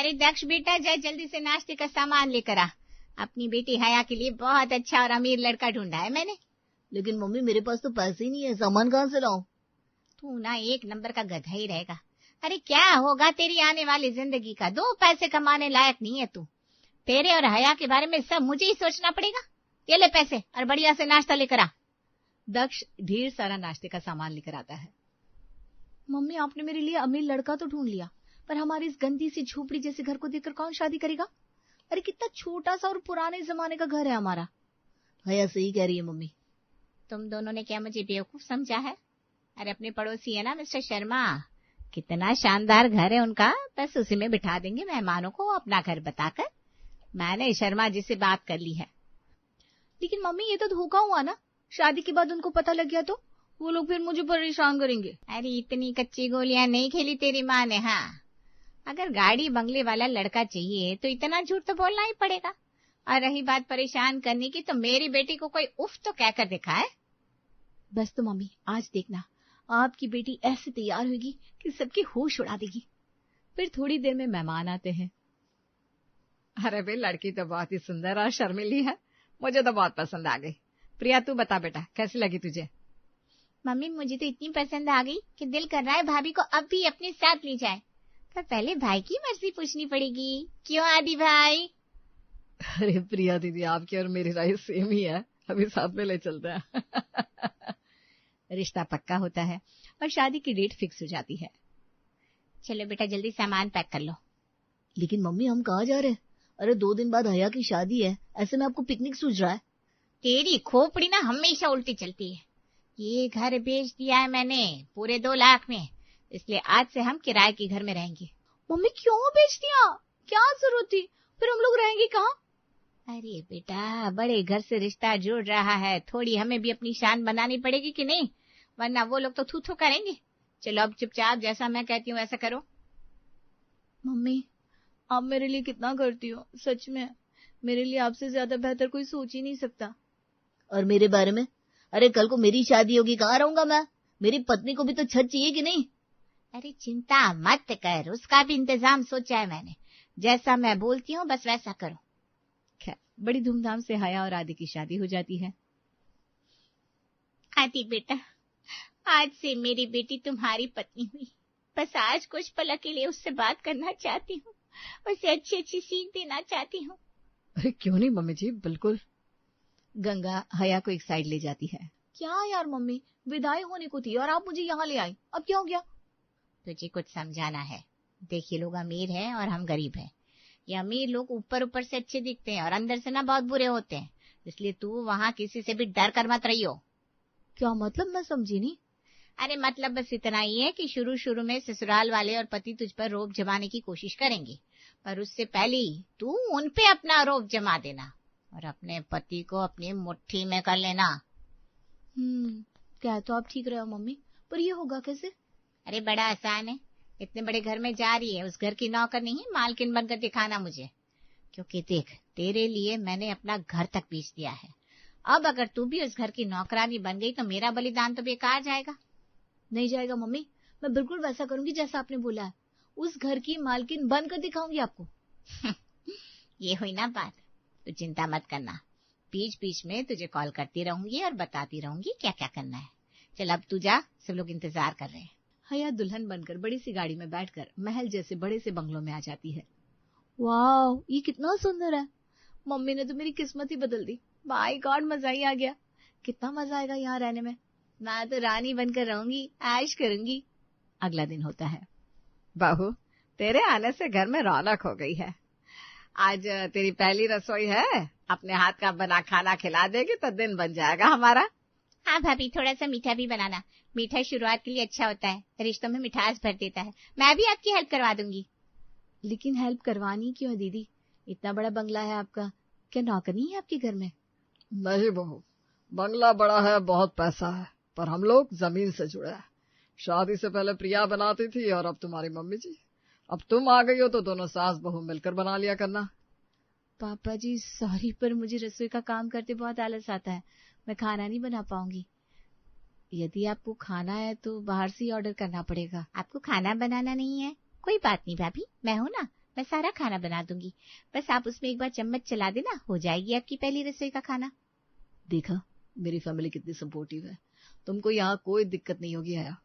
अरे दक्ष बेटा, जा जल्दी से नाश्ते का सामान लेकर आ। अपनी बेटी हया के लिए बहुत अच्छा और अमीर लड़का ढूंढा है मैंने। लेकिन मम्मी मेरे पास तो पैसे ही नहीं है, सामान कहाँ से लाऊं? तू ना एक नंबर का गधा ही रहेगा। अरे क्या होगा तेरी आने वाली जिंदगी का, 2 पैसे कमाने लायक नहीं है तू। तेरे और हया के बारे में सब मुझे ही सोचना पड़ेगा। ये ले पैसे और बढ़िया से नाश्ता लेकर आ। दक्ष ढेर सारा नाश्ते का सामान लेकर आता है। मम्मी आपने मेरे लिए अमीर लड़का तो ढूंढ लिया, पर हमारी इस गंदी सी झोपड़ी जैसे घर को देखकर कौन शादी करेगा? अरे कितना छोटा सा और पुराने जमाने का घर है हमारा। हया सही कह रही है मम्मी। तुम दोनों ने क्या मुझे बेवकूफ समझा है? अरे अपने पड़ोसी है ना मिस्टर शर्मा, कितना शानदार घर है उनका, बस उसी में बिठा देंगे मेहमानों को अपना घर बताकर। मैंने शर्मा जी से बात कर ली है। लेकिन मम्मी ये तो धोखा हुआ ना, शादी के बाद उनको पता लग गया तो वो लोग फिर मुझे परेशान करेंगे। अरे इतनी कच्ची गोलियां नहीं खेली तेरी माँ ने। हाँ, अगर गाड़ी बंगले वाला लड़का चाहिए तो इतना झूठ तो बोलना ही पड़ेगा। और रही बात परेशान करने की, तो मेरी बेटी को कोई उफ तो कहकर दिखाए। बस तो मम्मी आज देखना, आपकी बेटी ऐसे तैयार होगी कि सबके होश उड़ा देगी। फिर थोड़ी देर में मेहमान आते हैं। अरे भाई, लड़की तो बहुत ही सुंदर और शर्मीली है, मुझे तो बहुत पसंद आ गई। प्रिया तू बता बेटा, कैसी लगी तुझे? मम्मी मुझे तो इतनी पसंद आ गई कि दिल कर रहा है भाभी को अब भी अपने साथ ले जाए, पर पहले भाई की मर्जी पूछनी पड़ेगी। क्यों आदि भाई? अरे प्रिया दीदी, आपकी और मेरी राय सेम ही है, अभी साथ में ले चलते हैं। रिश्ता पक्का होता है और शादी की डेट फिक्स हो जाती है। चलो बेटा जल्दी सामान पैक कर लो। लेकिन मम्मी हम कहाँ जा रहे हैं? अरे 2 दिन बाद हया की शादी है, ऐसे में आपको पिकनिक सूझ रहा है? तेरी खोपड़ी ना हमेशा उल्टी चलती है। ये घर बेच दिया है मैंने पूरे 2 लाख में, इसलिए आज से हम किराए के घर में रहेंगे। मम्मी क्यों बेच दिया? क्या जरूरत थी? फिर हम लोग रहेंगे कहाँ? अरे बेटा, बड़े घर से रिश्ता जुड़ रहा है, थोड़ी हमें भी अपनी शान बनानी पड़ेगी कि नहीं, वरना वो लोग तो थू थू करेंगे। चलो अब चुपचाप जैसा मैं कहती हूँ वैसा करो। मम्मी आप मेरे लिए कितना करती हो, सच में मेरे लिए आपसे ज्यादा बेहतर कोई सोच ही नहीं सकता। और मेरे बारे में? अरे कल को मेरी शादी होगी, कहाँ रहूंगा मैं? मेरी पत्नी को भी तो छत चाहिए कि नहीं? अरे चिंता मत कर, उसका भी इंतजाम सोचा है मैंने। जैसा मैं बोलती हूँ बस वैसा करो। खैर बड़ी धूमधाम से हया और आदि की शादी हो जाती है। आदि बेटा, आज से मेरी बेटी तुम्हारी पत्नी हुई। बस आज कुछ पल के लिए उससे बात करना चाहती हूँ, उसे अच्छी अच्छी सीख देना चाहती हूँ। अरे क्यों नहीं मम्मी जी, बिल्कुल। गंगा हया को एक साइड ले जाती है। क्या यार मम्मी, विदाई होने को थी और आप मुझे यहाँ ले आई, अब क्या हो गया? तुझे कुछ समझाना है। देखिए लोग अमीर हैं और हम गरीब हैं। ये अमीर लोग ऊपर ऊपर से अच्छे दिखते हैं और अंदर से ना बहुत बुरे होते हैं, इसलिए तू वहाँ किसी से भी डर कर मत रहियो। क्या मतलब, मैं समझी नहीं। अरे मतलब बस इतना ही है कि शुरू शुरू में ससुराल वाले और पति तुझ पर रोब जमाने की कोशिश करेंगे, पर उससे पहले तू उन पे अपना रोब जमा देना और अपने पति को अपनी मुट्ठी में कर लेना। क्या तो आप ठीक रहे हो मम्मी, पर ये होगा कैसे? अरे बड़ा आसान है। इतने बड़े घर में जा रही है, उस घर की नौकर नहीं मालकिन बनकर दिखाना मुझे। क्योंकि देख, तेरे लिए मैंने अपना घर तक बेच दिया है। अब अगर तू भी उस घर की नौकरानी बन गई तो मेरा बलिदान तो बेकार जाएगा। नहीं जाएगा मम्मी, मैं बिल्कुल वैसा करूंगी जैसा आपने बोला है। उस घर की मालकिन बनकर दिखाऊंगी आपको। ये हुई ना बात। तो चिंता मत करना, बीच बीच में तुझे कॉल करती रहूंगी और बताती रहूंगी क्या क्या करना है। चल अब तू जा, सब लोग इंतजार कर रहे हैं। हया दुल्हन बनकर बड़ी सी गाड़ी में बैठकर महल जैसे बड़े से बंगलों में आ जाती है। वाह, ये कितना सुंदर है। मम्मी ने तो मेरी किस्मत ही बदल दी। माय गॉड, मजा ही आ गया। कितना मजा आएगा यहाँ रहने में। मैं तो रानी बनकर रहूंगी, ऐश करूंगी। अगला दिन होता है। बहू, तेरे आने से घर में रौनक हो गई है। आज तेरी पहली रसोई है, अपने हाथ का बना खाना खिला देगी तो दिन बन जाएगा हमारा। हाँ भाभी, थोड़ा सा मीठा भी बनाना। मीठा शुरुआत के लिए अच्छा होता है, रिश्तों में मिठास भर देता है। मैं भी आपकी हेल्प करवा दूंगी। लेकिन हेल्प करवानी क्यों है दीदी? इतना बड़ा बंगला है आपका, क्या नौकर नहीं है आपके घर में? नहीं बहू, बंगला बड़ा है, बहुत पैसा है, पर हम लोग जमीन से जुड़े हैं। शादी से पहले प्रिया बनाती थी और अब तुम्हारी मम्मी जी। अब तुम आ गई हो तो दोनों सास बहू मिलकर बना लिया करना। पापा जी सॉरी, पर मुझे रसोई का काम करते बहुत आलस आता है, मैं खाना नहीं बना पाऊंगी। यदि आपको खाना है तो बाहर से ही ऑर्डर करना पड़ेगा। आपको खाना बनाना नहीं है? कोई बात नहीं भाभी, मैं हूं ना, मैं सारा खाना बना दूंगी, बस आप उसमें एक बार चम्मच चला देना, हो जाएगी आपकी पहली रसोई का खाना। देखा मेरी फैमिली कितनी सपोर्टिव है, तुमको यहाँ कोई दिक्कत नहीं होगी हया।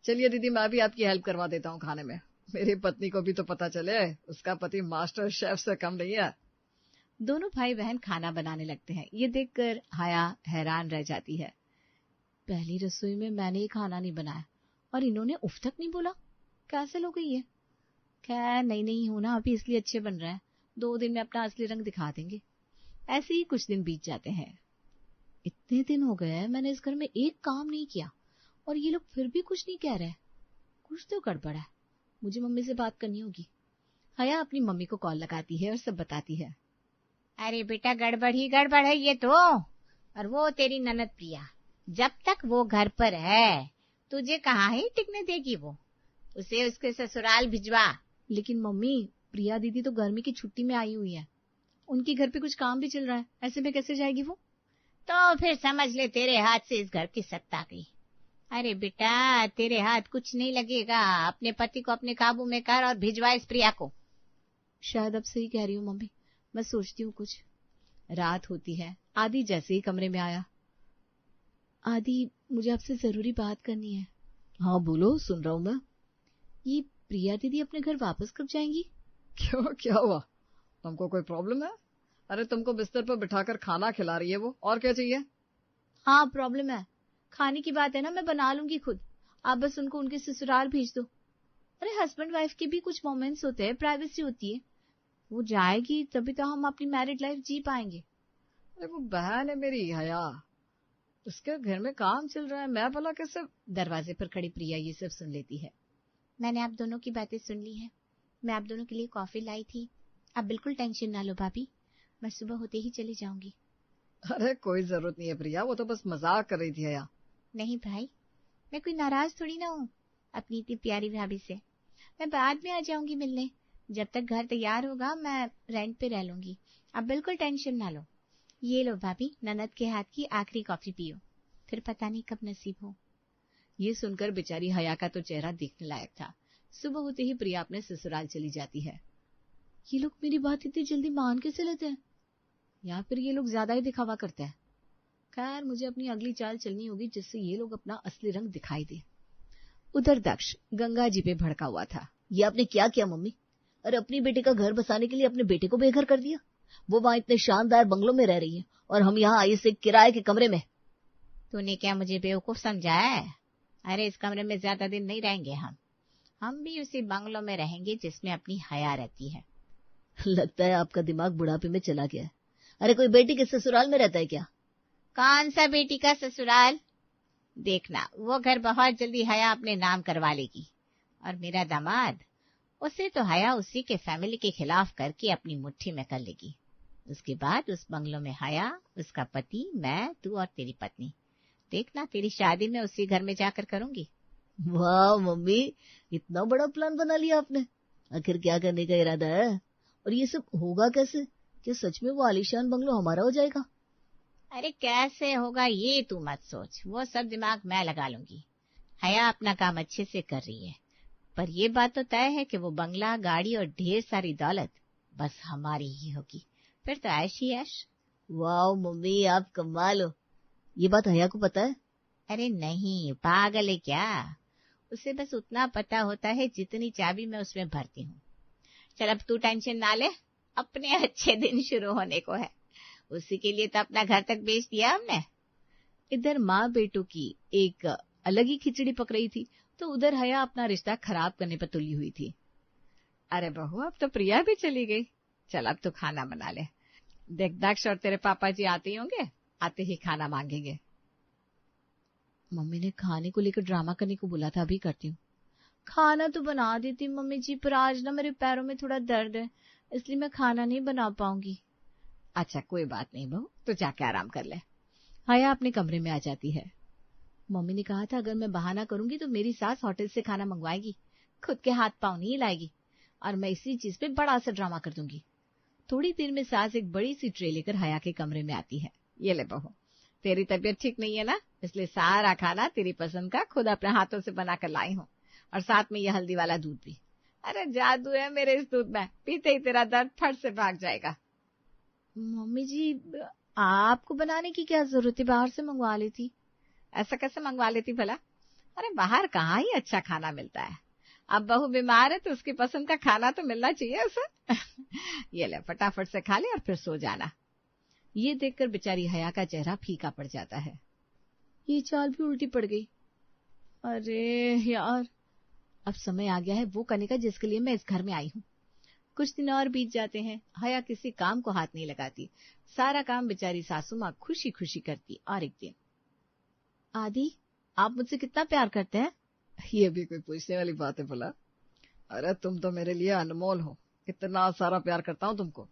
चलिए दीदी, मैं भी आपकी हेल्प करवा देता हूँ खाने में, मेरी पत्नी को भी तो पता चले उसका पति मास्टर शेफ से कम नहीं है। दोनों भाई बहन खाना बनाने लगते हैं। ये देखकर हया हैरान रह जाती है। पहली रसोई में मैंने ये खाना नहीं बनाया और इन्होंने उफ तक नहीं बोला, कैसे लोग ये। खैर नहीं होना अभी, इसलिए अच्छे बन रहे हैं, 2 दिन में अपना असली रंग दिखा देंगे। ऐसे ही कुछ दिन बीत जाते हैं। इतने दिन हो गए हैं मैंने इस घर में एक काम नहीं किया और ये लोग फिर भी कुछ नहीं कह रहे। कुछ तो गड़बड़ है, मुझे मम्मी से बात करनी होगी। हया अपनी मम्मी को कॉल लगाती है और सब बताती है। अरे बेटा, गड़बड़ ही गड़बड़ है ये तो। और वो तेरी ननद प्रिया, जब तक वो घर पर है तुझे कहाँ ही टिकने देगी वो, उसे उसके ससुराल भिजवा। लेकिन मम्मी, प्रिया दीदी तो गर्मी की छुट्टी में आई हुई है, उनके घर पे कुछ काम भी चल रहा है, ऐसे में कैसे जाएगी वो। तो फिर समझ ले तेरे हाथ से इस घर की सत्ता गई। अरे बेटा, तेरे हाथ कुछ नहीं लगेगा, अपने पति को अपने काबू में कर और भिजवा इस प्रिया को। शायद अब सही कह रही हूँ मम्मी, मैं सोचती हूँ कुछ। रात होती है। आदि जैसे ही कमरे में आया, आदि मुझे आपसे जरूरी बात करनी है। हाँ बोलो, सुन रहा हूँ मैं। ये प्रिया दीदी अपने घर वापस कब जाएंगी? क्यों, क्या हुआ, तुमको कोई प्रॉब्लम है? अरे तुमको बिस्तर पर बिठाकर खाना खिला रही है वो, और क्या चाहिए? हाँ प्रॉब्लम है, खाने की बात है ना, मैं बना लूंगी खुद, आप बस उनको उनके ससुराल भेज दो। अरे हस्बैंड वाइफ के भी कुछ मोमेंट्स होते हैं, प्राइवेसी होती है, वो जाएगी तभी तो हम अपनी मैरिड लाइफ जी पाएंगे। अरे वो बहन है मेरी हया, उसके घर में काम चल रहा है, मैं भला कैसे। दरवाजे पर खड़ी प्रिया ये सब सुन लेती है। मैंने आप दोनों की बातें सुन ली है, मैं आप दोनों के लिए कॉफी लाई थी, आप बिल्कुल टेंशन ना लो भाभी, मैं सुबह होते ही चली जाऊंगी। अरे कोई जरूरत नहीं है प्रिया, वो तो बस मजाक कर रही थी हया। नहीं भाई, मैं कोई नाराज थोड़ी ना हूँ अपनी इतनी प्यारी भाभी से, मैं बाद में आ जाऊंगी मिलने, जब तक घर तैयार होगा मैं रेंट पे रह लूंगी, आप बिल्कुल टेंशन ना लो। ये लो भाभी, ननद के हाथ की आखिरी कॉफी पियो, फिर पता नहीं कब नसीब हो। ये सुनकर बेचारी हया का तो चेहरा देखने लायक था। सुबह होते ही प्रिया अपने ससुराल चली जाती है। ये लोग मेरी बात इतनी जल्दी मान कैसे लेते हैं, या फिर ये लोग ज्यादा ही दिखावा करते हैं। खैर मुझे अपनी अगली चाल चलनी होगी जिससे ये लोग अपना असली रंग दिखाई दे। उधर दक्ष गंगा जी पे भड़का हुआ था। ये आपने क्या किया मम्मी? अरे अपनी बेटी का घर बसाने के लिए अपने बेटे को बेघर कर दिया। वो वहां इतने शानदार बंगलों में रह रही है और हम यहाँ आए से किराए के कमरे में। तूने क्या मुझे बेवकूफ समझा है? अरे इस कमरे में ज्यादा दिन नहीं रहेंगे हम भी उसी बंगलों में रहेंगे जिसमें अपनी हया रहती है। लगता है आपका दिमाग बुढ़ापे में चला गया है। अरे कोई बेटी के ससुराल में रहता है क्या? कौन सा बेटी का ससुराल? देखना, वो घर बहुत जल्दी हया अपने नाम करवा लेगी, और मेरा दामाद, उसे तो हया उसी के फैमिली के खिलाफ करके अपनी मुट्ठी में कर लेगी। उसके बाद उस बंगलों में हया, उसका पति, मैं, तू और तेरी पत्नी। देखना, तेरी शादी में उसी घर में जाकर करूंगी। वाह मम्मी, इतना बड़ा प्लान बना लिया आपने। आखिर क्या करने का इरादा है, और ये सब होगा कैसे? क्या सच में वो आलीशान बंगलो हमारा हो जाएगा? अरे कैसे होगा ये तू मत सोच, वो सब दिमाग मैं लगा लूंगी। हया अपना काम अच्छे से कर रही है, पर ये बात तो तय है कि वो बंगला, गाड़ी और ढेर सारी दौलत बस हमारी ही होगी, फिर तो ऐश ही ऐश। वाह मम्मी, आप कमाल हो। ये बात हया को पता है? अरे नहीं, पागल है क्या? उसे बस उतना पता होता है जितनी चाबी मैं उसमें भरती हूँ। चल अब तू टेंशन ना ले, अपने अच्छे दिन शुरू होने को है, उसी के लिए तो अपना घर तक बेच दिया हमने। इधर माँ बेटों की एक अलग ही खिचड़ी पक रही थी, तो उधर हया अपना रिश्ता खराब करने पर तुली हुई थी। अरे बहू, अब तो प्रिया भी चली गई, चल अब तो खाना बना ले। देख, दक्ष और तेरे पापा जी आते ही होंगे, आते ही खाना मांगेंगे। मम्मी ने खाने को लेकर ड्रामा करने को बोला था, अभी करती हूँ। खाना तो बना देती मम्मी जी, पर आज ना मेरे पैरों में थोड़ा दर्द है, इसलिए मैं खाना नहीं बना पाऊंगी। अच्छा कोई बात नहीं बहू, तो जाके आराम कर ले। हया अपने कमरे में आ जाती है। मम्मी ने कहा था अगर मैं बहाना करूंगी तो मेरी सास होटल से खाना मंगवाएगी, खुद के हाथ पांव नहीं लाएगी, और मैं इसी चीज पे बड़ा सा ड्रामा कर दूंगी। थोड़ी देर में सास एक बड़ी सी ट्रे लेकर हया के कमरे में आती है। ये ले बहू, तेरी तबीयत ठीक नहीं है ना, इसलिए सारा खाना तेरी पसंद का खुद अपने हाथों से बनाकर लाई हूँ, और साथ में ये हल्दी वाला दूध भी। अरे जादू है मेरे इस दूध में, पीते ही तेरा दर्द फट से भाग जाएगा। मम्मी जी, आपको बनाने की क्या जरूरत है, बाहर से मंगवा लेती। ऐसा कैसे मंगवा लेती भला? अरे बाहर कहाँ ही अच्छा खाना मिलता है। अब बहू बीमार है तो उसकी पसंद का खाना तो मिलना चाहिए उसे। ये ले फटाफट से खा ले और फिर सो जाना। ये देखकर बेचारी हया का चेहरा फीका पड़ जाता है। ये चाल भी उल्टी पड़ गई। अरे यार, अब समय आ गया है वो करने का जिसके लिए मैं इस घर में आई हूँ। कुछ दिन और बीत जाते हैं। हया किसी काम को हाथ नहीं लगाती। सारा काम बेचारी सासू माँ खुशी खुशी करती। और एक दिन, आदि, आप मुझसे कितना प्यार करते हैं? ये भी कोई पूछने वाली बात है भला? अरे तुम तो मेरे लिए अनमोल हो, इतना सारा प्यार करता हूँ तुमको।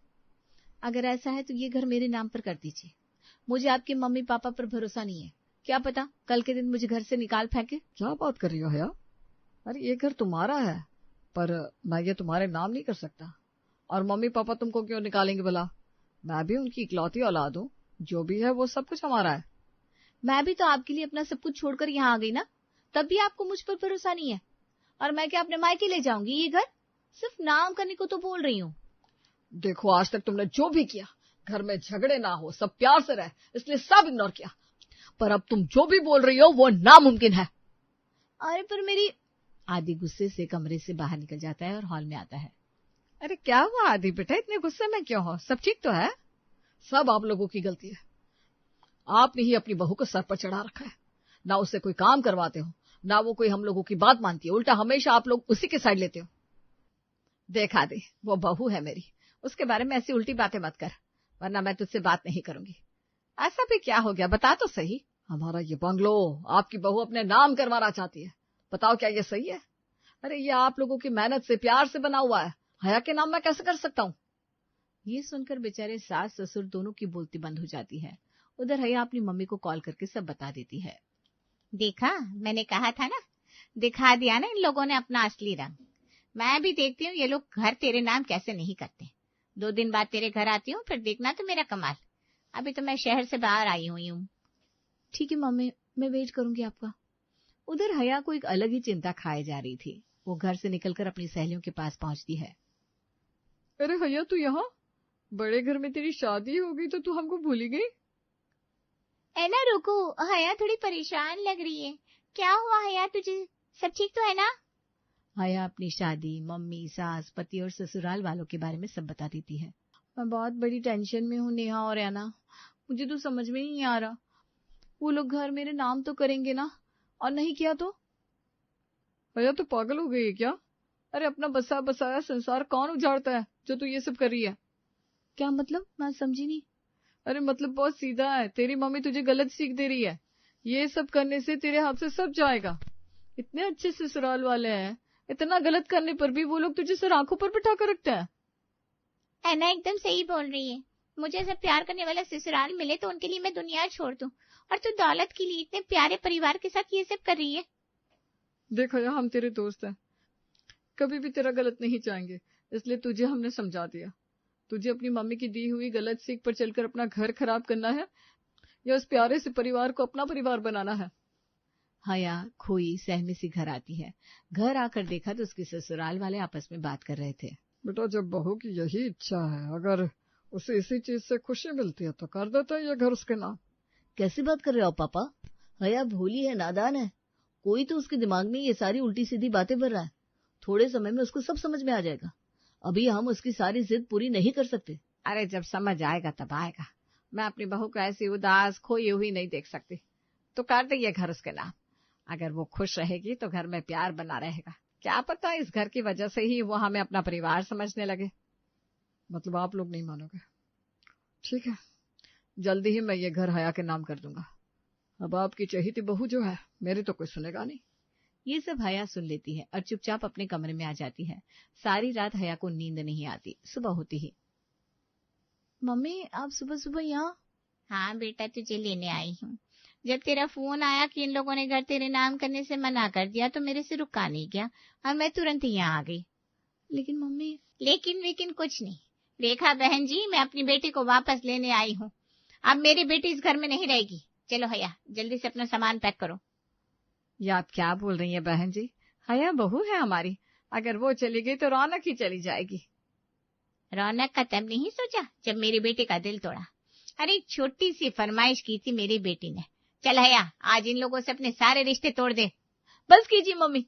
अगर ऐसा है तो ये घर मेरे नाम पर कर दीजिए। मुझे आपके मम्मी पापा पर भरोसा नहीं है। क्या पता कल के दिन मुझे घर से निकाल फेंके। क्या बात कर रही हो हया? अरे ये घर तुम्हारा है, पर मैं ये तुम्हारे नाम नहीं कर सकता। और मम्मी पापा तुमको क्यों निकालेंगे भला? मैं भी उनकी इकलौती औलाद हूँ। जो भी है वो सब कुछ हमारा है। मैं भी तो आपके लिए अपना सब कुछ छोड़कर यहाँ आ गई ना, तब भी आपको मुझ पर भरोसा नहीं है। और मैं क्या अपने मायके ले जाऊंगी ये घर? सिर्फ नाम करने को तो बोल रही हूँ। देखो, आज तक तुमने जो भी किया, घर में झगड़े ना हो, सब प्यार से रहे, इसलिए सब इग्नोर किया। पर अब तुम जो भी बोल रही हो वो नामुमकिन है। अरे पर मेरी... आदि गुस्से से कमरे से बाहर निकल जाता है और हॉल में आता है। अरे क्या हुआ आदि बेटा, इतने गुस्से में क्यों हो? सब ठीक तो है? सब आप लोगों की गलती है। आपने ही अपनी बहू को सर पर चढ़ा रखा है। ना उससे कोई काम करवाते हो, ना वो कोई हम लोगों की बात मानती है। उल्टा हमेशा आप लोग उसी के साइड लेते हो। देखा दे, वो बहू है मेरी, उसके बारे में ऐसी उल्टी बातें मत कर, वरना मैं तुझसे बात नहीं करूंगी। ऐसा भी क्या हो गया, बता तो सही। हमारा ये बंगलो आपकी बहू अपने नाम करवाना चाहती है। बताओ क्या ये सही है? अरे ये आप लोगों की मेहनत से, प्यार से बना हुआ है। हया के नाम मैं कैसे कर सकता हूँ? ये सुनकर बेचारे सास ससुर दोनों की बोलती बंद हो जाती है। उधर हया अपनी मम्मी को कॉल करके सब बता देती है। देखा, मैंने कहा था ना, दिखा दिया ना इन लोगों ने अपना असली रंग। मैं भी देखती हूँ ये लोग घर तेरे नाम कैसे नहीं करते। 2 दिन बाद तेरे घर आती हूँ, फिर देखना तो मेरा कमाल। अभी तो मैं शहर से बाहर आई हुई हूँ। ठीक है मम्मी, मैं वेट करूंगी आपका। उधर हया को एक अलग ही चिंता खाए जा रही थी। वो घर से निकलकर अपनी सहेलियों के पास पहुंचती है। अरे हया, तू यहाँ? बड़े घर में तेरी शादी हो गई तो तू हमको भूल ही गई? है ना, रुको, हया थोड़ी परेशान लग रही है। क्या हुआ हया तुझे? सब ठीक तो है ना? हया अपनी शादी, मम्मी, सास, पति और ससुराल वालों के बारे में सब बता देती है। मैं बहुत बड़ी टेंशन में हूँ नेहा और याना, मुझे तो समझ में ही नहीं आ रहा। वो लोग घर मेरे नाम तो करेंगे ना, और नहीं किया तो? हया तो पागल हो गई है क्या? अरे अपना बसा बसाया संसार कौन उजाड़ता है जो तू ये सब कर रही है? क्या मतलब, मैं समझी नहीं। अरे मतलब बहुत सीधा है। तेरी मम्मी तुझे गलत सीख दे रही है। ये सब करने से तेरे हाथ से सब जाएगा। इतने अच्छे ससुराल वाले हैं, इतना गलत करने पर भी वो लोग तुझे सर आंखों पर बिठा कर रखते हैं। ऐना एकदम सही बोल रही है। मुझे सब प्यार करने वाला ससुराल मिले तो उनके लिए मैं दुनिया छोड़ दूं, और तू दौलत के लिए इतने प्यारे परिवार के साथ ये सब कर रही है। देखो यार, हम तेरे दोस्त हैं, कभी भी तेरा गलत नहीं चाहेंगे, इसलिए तुझे हमने समझा दिया। तुझे अपनी मम्मी की दी हुई गलत सीख पर चलकर अपना घर खराब करना है या उस प्यारे से परिवार को अपना परिवार बनाना है? हया खोई सहमी सी घर आती है। घर आकर देखा तो उसके ससुराल वाले आपस में बात कर रहे थे। बेटा, जब बहू की यही इच्छा है, अगर उसे इसी चीज से खुशी मिलती है तो कर देता है ये घर उसके नाम। कैसी बात कर रहे हो पापा? हया भोली है, नादान है। कोई तो उसके दिमाग में ये सारी उल्टी सीधी बातें भर रहा है। थोड़े समय में उसको सब समझ में आ जाएगा। अभी हम उसकी सारी जिद पूरी नहीं कर सकते। अरे जब समझ आएगा तब आएगा। मैं अपनी बहू को ऐसी उदास खोई हुई नहीं देख सकती। तो कर दे ये घर उसके नाम। अगर वो खुश रहेगी तो घर में प्यार बना रहेगा। क्या पता इस घर की वजह से ही वो हमें अपना परिवार समझने लगे। मतलब आप लोग नहीं मानोगे? ठीक है, जल्दी ही मैं ये घर हया के नाम कर दूंगा। अब आपकी चहेती बहू जो है, मेरी तो कोई सुनेगा नहीं। ये सब हया सुन लेती है और चुपचाप अपने कमरे में आ जाती है। सारी रात हया को नींद नहीं आती। सुबह होती ही, मम्मी आप सुबह सुबह यहाँ? हाँ बेटा, तुझे लेने आई हूँ। जब तेरा फोन आया कि इन लोगों ने घर तेरे नाम करने से मना कर दिया तो मेरे से रुका नहीं गया और मैं तुरंत ही यहाँ आ गई। लेकिन मम्मी... लेकिन कुछ नहीं। देखा बहन जी, मैं अपनी बेटी को वापस लेने आई हूँ। अब मेरी बेटी इस घर में नहीं रहेगी। चलो हया, जल्दी से अपना सामान पैक करो। ये आप क्या बोल रही हैं बहन जी? हया बहू है हमारी, अगर वो चली गई तो रौनक ही चली जाएगी। रौनक का तब नहीं सोचा जब मेरी बेटी का दिल तोड़ा। अरे एक छोटी सी फरमाइश की थी मेरी बेटी ने, चल हया आज इन लोगों से अपने सारे रिश्ते तोड़ दे। बस कीजिए मम्मी,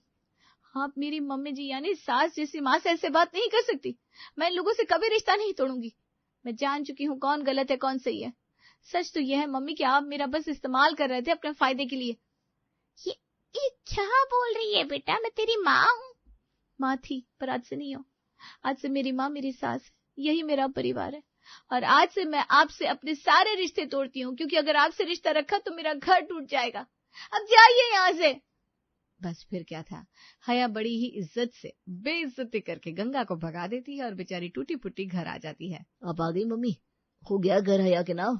आप मेरी मम्मी जी यानी सास जैसी माँ से ऐसे बात नहीं कर सकती। मैं इन लोगों से कभी रिश्ता नहीं तोड़ूंगी। मैं जान चुकी हूँ कौन गलत है कौन सही है। सच तो यह है मम्मी कि आप मेरा बस इस्तेमाल कर रहे थे अपने फायदे के लिए। ये क्या बोल रही है बेटा, मैं तेरी माँ हूँ। माँ थी पर आज से नहीं हो। आज से मेरी माँ मेरी सास है, यही मेरा परिवार है। और आज से मैं आपसे अपने सारे रिश्ते तोड़ती हूँ, क्योंकि अगर आपसे रिश्ता रखा तो मेरा घर टूट जाएगा। अब जाइए यहाँ से। बस फिर क्या था, हया बड़ी ही इज्जत से बेइज्जती करके गंगा को भगा देती है और बेचारी टूटी फूटी घर आ जाती है। अब आ गई मम्मी, हो गया घर हया के नाम।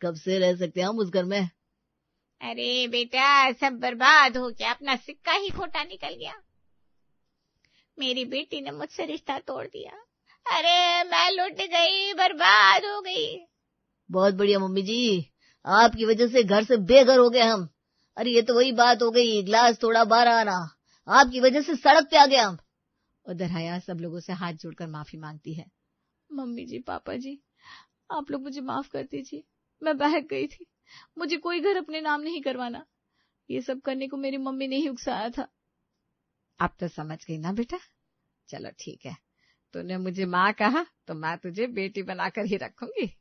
कब से रह सकते हैं हम उस घर में। अरे बेटा सब बर्बाद हो गया, अपना सिक्का ही खोटा निकल गया। मेरी बेटी ने मुझसे रिश्ता तोड़ दिया। अरे मैं लुट गई, बर्बाद हो गई। बहुत बढ़िया मम्मी जी, आपकी वजह से घर से बेघर हो गए हम। अरे ये तो वही बात हो गई, गिलास थोड़ा 12 आना, आपकी वजह से सड़क पे आ गए हम। उधर हया सब लोगों से हाथ जोड़कर माफी मांगती है। मम्मी जी पापा जी, आप लोग मुझे माफ कर दीजिए। मैं बहक गई थी, मुझे कोई घर अपने नाम नहीं करवाना। ये सब करने को मेरी मम्मी ने ही उकसाया था। अब तो समझ गई ना बेटा। चलो ठीक है, तूने मुझे माँ कहा तो मैं तुझे बेटी बनाकर ही रखूंगी।